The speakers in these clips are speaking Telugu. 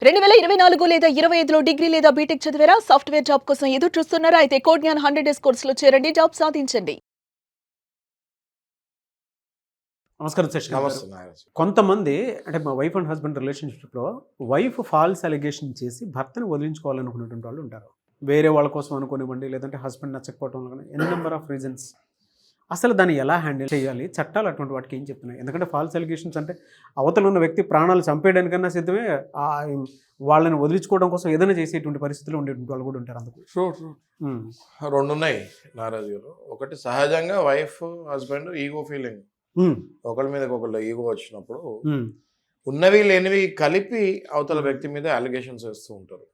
2024 లేదా 25లో డిగ్రీ లేదా బీటెక్ చదివారా? సాఫ్ట్‌వేర్ జాబ్ కోసం ఎదురు చూస్తున్నారా? అయితే కోడ్ జ్ఞాన్ 100 డేస్ కోర్సులో చేరండి. జాబ్ సాధించండి. నమస్కారం శశి గారు. నమస్తే నాగరాజ్. కొంతమంది అంటే మా వైఫ్ అండ్ హస్బెండ్ రిలేషన్షిప్లో వైఫ్ ఫాల్స్ అలిగేషన్ చేసి భర్తను వదిలించుకోవాలనుకున్నటువంటి వాళ్ళు ఉంటారు. వేరే వాళ్ళ కోసం అనుకోనివ్వండి, లేదంటే హస్బెండ్ నచ్చకపోవడం వల్ల ఎన్ని నెంబర్ ఆఫ్ రీజన్స్. అసలు దాన్ని ఎలా హ్యాండిల్ చేయాలి? చట్టాలు అటువంటి వాటికి ఏం చెప్తున్నాయి? ఎందుకంటే ఫాల్స్ అలిగేషన్స్ అంటే అవతల ఉన్న వ్యక్తి ప్రాణాలు చంపేయడానికన్నా సిద్ధమే, వాళ్ళని వదిలించుకోవడం కోసం ఏదైనా చేసేటువంటి పరిస్థితులు ఉండేటువంటి వాళ్ళు కూడా ఉంటారు. అందుకు రెండు ఉన్నాయి నాగరాజ్ గారు. ఒకటి సహజంగా వైఫ్ హస్బెండ్ ఈగో ఫీలింగ్, ఒకళ్ళ మీద ఒకళ్ళు ఈగో వచ్చినప్పుడు ఉన్నవి లేనివి కలిపి అవతల వ్యక్తి మీద అలిగేషన్స్ వేస్తూ ఉంటారు.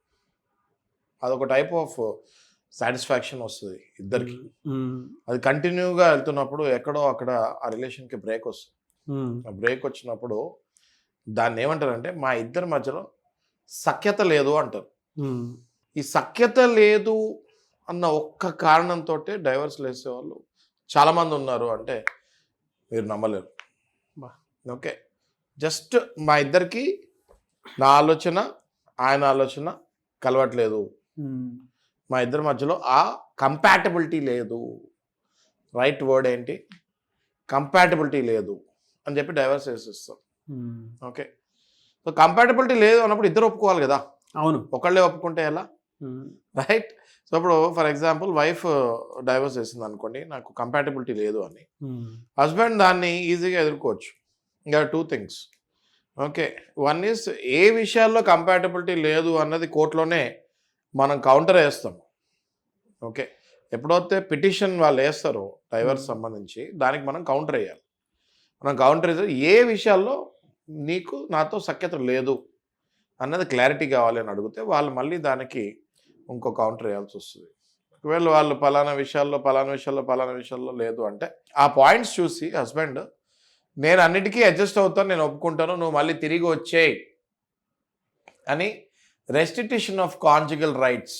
అదొక టైప్ ఆఫ్ సాటిస్ఫాక్షన్ వస్తుంది ఇద్దరికి. అది కంటిన్యూగా వెళ్తున్నప్పుడు ఎక్కడో అక్కడ ఆ రిలేషన్కి బ్రేక్ వస్తుంది. ఆ బ్రేక్ వచ్చినప్పుడు దాన్ని ఏమంటారంటే మా ఇద్దరి మధ్యలో సఖ్యత లేదు అంటారు. ఈ సఖ్యత లేదు అన్న ఒక్క కారణంతో డైవర్స్ వేసేవాళ్ళు చాలామంది ఉన్నారు. అంటే మీరు నమ్మలేరు. ఓకే, జస్ట్ మా ఇద్దరికి నా ఆలోచన ఆయన ఆలోచన కలవట్లేదు, మా ఇద్దరి మధ్యలో ఆ కంపాటబిలిటీ లేదు. రైట్ వర్డ్ ఏంటి? కంపాటబిలిటీ లేదు అని చెప్పి డైవర్స్ వేసేస్తాం. ఓకే, సో కంపాటబిలిటీ లేదు అన్నప్పుడు ఇద్దరు ఒప్పుకోవాలి కదా. అవును, ఒకళ్ళే ఒప్పుకుంటే ఎలా? రైట్. సో ఇప్పుడు ఫర్ ఎగ్జాంపుల్ వైఫ్ డైవర్స్ వేసింది అనుకోండి, నాకు కంపాటబిలిటీ లేదు అని. హస్బెండ్ దాన్ని ఈజీగా ఎదుర్కోవచ్చు. ఇంకా two things. Okay, one is a విషయాల్లో కంపాటబిలిటీ లేదు అన్నది కోర్టులోనే మనం కౌంటర్ వేస్తాం. ఓకే, ఎప్పుడైతే పిటిషన్ వాళ్ళు వేస్తారో డైవర్స్ సంబంధించి దానికి మనం కౌంటర్ వేయాలి. మనం కౌంటర్ వేస్తే ఏ విషయాల్లో నీకు నాతో సఖ్యత లేదు అన్నది క్లారిటీ కావాలి అని అడిగితే వాళ్ళు మళ్ళీ దానికి ఇంకో కౌంటర్ వేయాల్సి వస్తుంది. ఒకవేళ వాళ్ళు పలానా విషయాల్లో లేదు అంటే ఆ పాయింట్స్ చూసి హస్బెండ్ నేను అన్నిటికీ అడ్జస్ట్ అవుతాను, నేను ఒప్పుకుంటాను, నువ్వు మళ్ళీ తిరిగి వచ్చేయి అని restitution of conjugal rights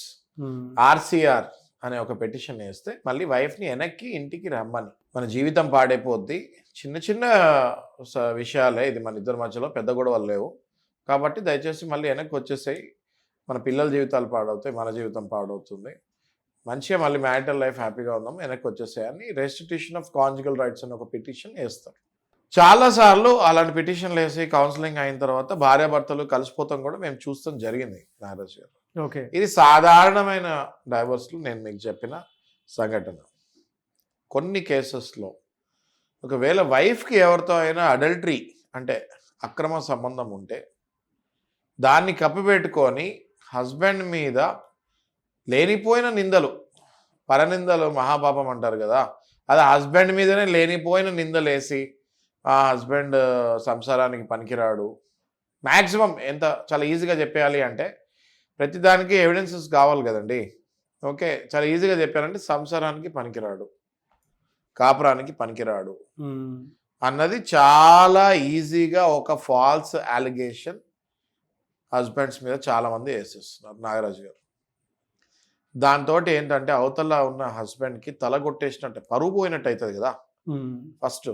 RCR అనే ఒక పిటిషన్ వేస్తే మళ్ళీ వైఫ్ని వెనక్కి ఇంటికి రమ్మని. మన జీవితం పాడైపోద్ది, చిన్న చిన్న విషయాలే, ఇది మన ఇద్దరి మధ్యలో పెద్ద గొడవలు లేవు కాబట్టి దయచేసి మళ్ళీ వెనక్కి వచ్చేసాయి, మన పిల్లల జీవితాలు పాడవుతాయి, మన జీవితం పాడవుతుంది, మంచిగా మళ్ళీ మ్యారిటల్ లైఫ్ హ్యాపీగా ఉందాం, వెనక్కి వచ్చేసాయని రెస్టిట్యూషన్ ఆఫ్ కాంజుగల్ రైట్స్ అని ఒక పిటిషన్ వేస్తారు. చాలాసార్లు అలాంటి పిటిషన్లు వేసి కౌన్సిలింగ్ అయిన తర్వాత భార్యాభర్తలు కలిసిపోతాం కూడా మేము చూస్తాం జరిగింది నాగరాజ్ గారు. ఓకే, ఇది సాధారణమైన డైవర్స్లు నేను మీకు చెప్పిన సంఘటన. కొన్ని కేసెస్లో ఒకవేళ వైఫ్కి ఎవరితో అయినా అడల్టరీ అంటే అక్రమ సంబంధం ఉంటే దాన్ని కప్పిపెట్టుకొని హస్బెండ్ మీద లేనిపోయిన నిందలు, పరనిందలు మహాపాపం అంటారు కదా, అది హస్బెండ్ మీదనే లేనిపోయిన నిందలు వేసి ఆ హస్బెండ్ సంసారానికి పనికిరాడు. మ్యాక్సిమం ఎంత చాలా ఈజీగా చెప్పేయాలి అంటే ప్రతిదానికి ఎవిడెన్సెస్ కావాలి కదండి. ఓకే, చాలా ఈజీగా చెప్పారంటే సంసారానికి పనికిరాడు, కాపురానికి పనికిరాడు అన్నది చాలా ఈజీగా ఒక ఫాల్స్ అలిగేషన్ హస్బెండ్స్ మీద చాలామంది వేసేస్తున్నారు నాగరాజు గారు. దాంతో ఏంటంటే అవతల ఉన్న హస్బెండ్కి తల కొట్టేసినట్టు, పరువు పోయినట్టు అవుతుంది కదా. ఫస్ట్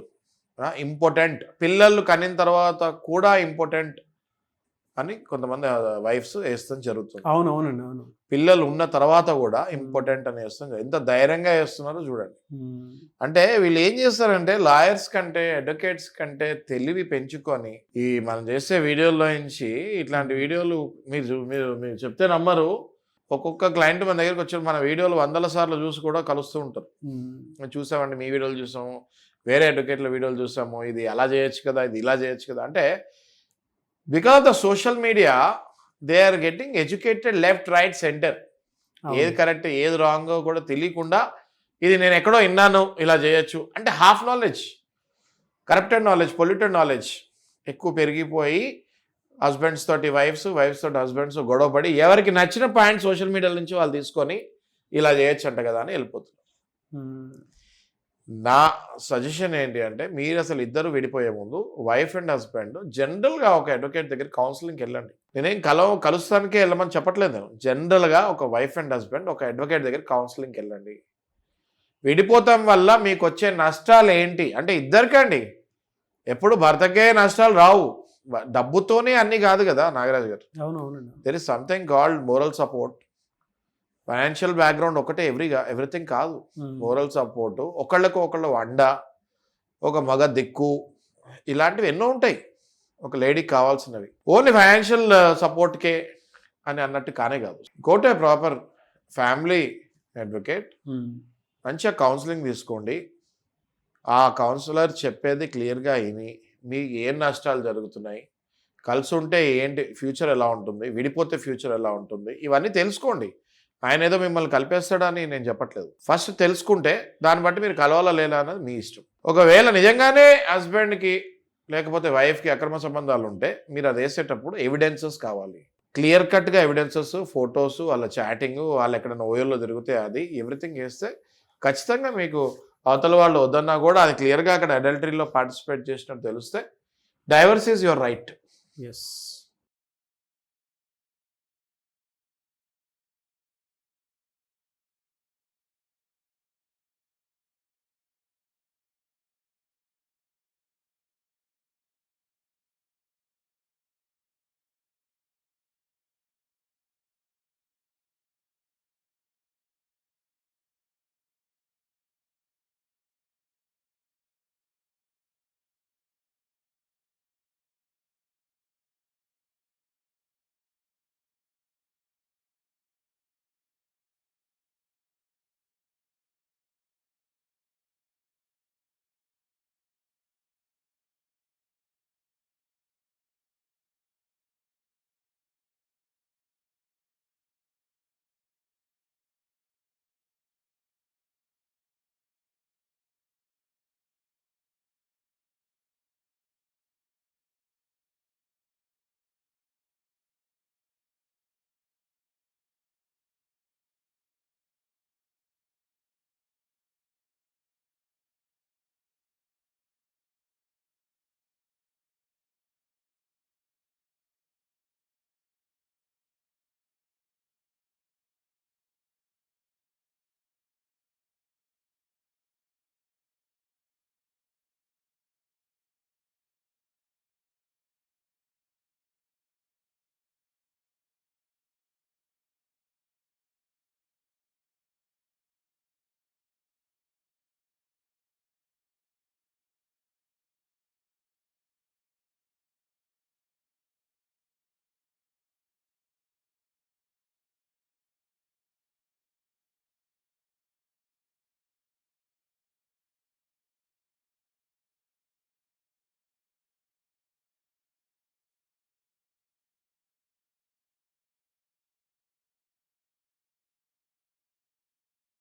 ఇంపార్టెంట్, పిల్లలు కనిన తర్వాత కూడా ఇంపార్టెంట్ అని కొంతమంది వైఫ్స్ వేస్తాం జరుగుతుంది. అవునవునండి, అవును. పిల్లలు ఉన్న తర్వాత కూడా ఇంపార్టెంట్ అని వేస్తాం. ఎంత ధైర్యంగా వేస్తున్నారో చూడండి. అంటే వీళ్ళు ఏం చేస్తారంటే లాయర్స్ కంటే అడ్వకేట్స్ కంటే తెలివి పెంచుకొని ఈ మనం చేసే వీడియోల్లో నుంచి ఇట్లాంటి వీడియోలు మీరు చెప్తే నమ్మరు. ఒక్కొక్క క్లయింట్ మన దగ్గరికి వచ్చి మన వీడియోలు 100 సార్లు చూసి కూడా కలుస్తూ ఉంటారు. చూసామండి, మీ వీడియోలు చూసాము, వేరే అడ్వకేట్ల వీడియోలు చూసాము, ఇది అలా చేయొచ్చు కదా, ఇది ఇలా చేయొచ్చు కదా. అంటే because of the social media they are getting educated left right centre. ఏది కరెక్ట్ ఏది రాంగో కూడా తెలియకుండా ఇది నేను ఎక్కడో విన్నాను ఇలా చేయొచ్చు అంటే half knowledge, corrupted knowledge, polluted knowledge ఎక్కువ పెరిగిపోయి హస్బెండ్స్ తోటి వైఫ్స్ తోటి హస్బెండ్స్ గొడవపడి ఎవరికి నచ్చిన పాయింట్ సోషల్ మీడియా నుంచి వాళ్ళు తీసుకొని ఇలా చేయొచ్చు అంట కదా అని వెళ్ళిపోతున్నారు. నా సజెషన్ ఏంటి అంటే మీరు అసలు ఇద్దరు విడిపోయే ముందు వైఫ్ అండ్ హస్బెండ్ జనరల్గా ఒక అడ్వకేట్ దగ్గర కౌన్సిలింగ్కి వెళ్ళండి. నేనేం కలుస్తానికే వెళ్ళమని చెప్పట్లేదు. నేను జనరల్గా ఒక వైఫ్ అండ్ హస్బెండ్ ఒక అడ్వకేట్ దగ్గర కౌన్సిలింగ్కి వెళ్ళండి. విడిపోతాం వల్ల మీకు వచ్చే నష్టాలు ఏంటి అంటే ఇద్దరికండి, ఎప్పుడు భర్తకే నష్టాలు రావు, డబ్బుతోనే అన్ని కాదు కదా నాగరాజు గారు. అవునవునండి. There is something called moral support. Financial background ఒకటే ఎవ్రీథింగ్ కాదు. మోరల్ సపోర్ట్, ఒకళ్ళకు అండ, ఒక మగ దిక్కు, ఇలాంటివి ఎన్నో ఉంటాయి ఒక లేడీకి కావాల్సినవి. ఓన్లీ ఫైనాన్షియల్ సపోర్ట్కే అని అన్నట్టు కానే కాదు. Go to a proper family advocate, మంచిగా కౌన్సిలింగ్ తీసుకోండి. ఆ కౌన్సిలర్ చెప్పేది క్లియర్గా విని మీకు ఏం నష్టాలు జరుగుతున్నాయి, కలిసి ఉంటే ఏంటి ఫ్యూచర్ ఎలా ఉంటుంది, విడిపోతే ఫ్యూచర్ ఎలా ఉంటుంది, ఇవన్నీ తెలుసుకోండి. ఆయన ఏదో మిమ్మల్ని కలిపేస్తాడని నేను చెప్పట్లేదు. ఫస్ట్ తెలుసుకుంటే దాన్ని బట్టి మీరు కలవాలా లేదా అన్నది మీ ఇష్టం. ఒకవేళ నిజంగానే హస్బెండ్కి లేకపోతే వైఫ్కి అక్రమ సంబంధాలు ఉంటే మీరు అది వేసేటప్పుడు ఎవిడెన్సెస్ కావాలి. క్లియర్ కట్గా ఎవిడెన్సెస్, ఫొటోస్, వాళ్ళ చాటింగ్, వాళ్ళు ఎక్కడైనా ఓయోల్లో తిరిగితే అది ఎవ్రీథింగ్ వేస్తే ఖచ్చితంగా మీకు అవతల వాళ్ళు వద్దన్నా కూడా అది క్లియర్గా అక్కడ అడల్టరీలో పార్టిసిపేట్ చేసినట్టు తెలిస్తే divorce is your right. Yes.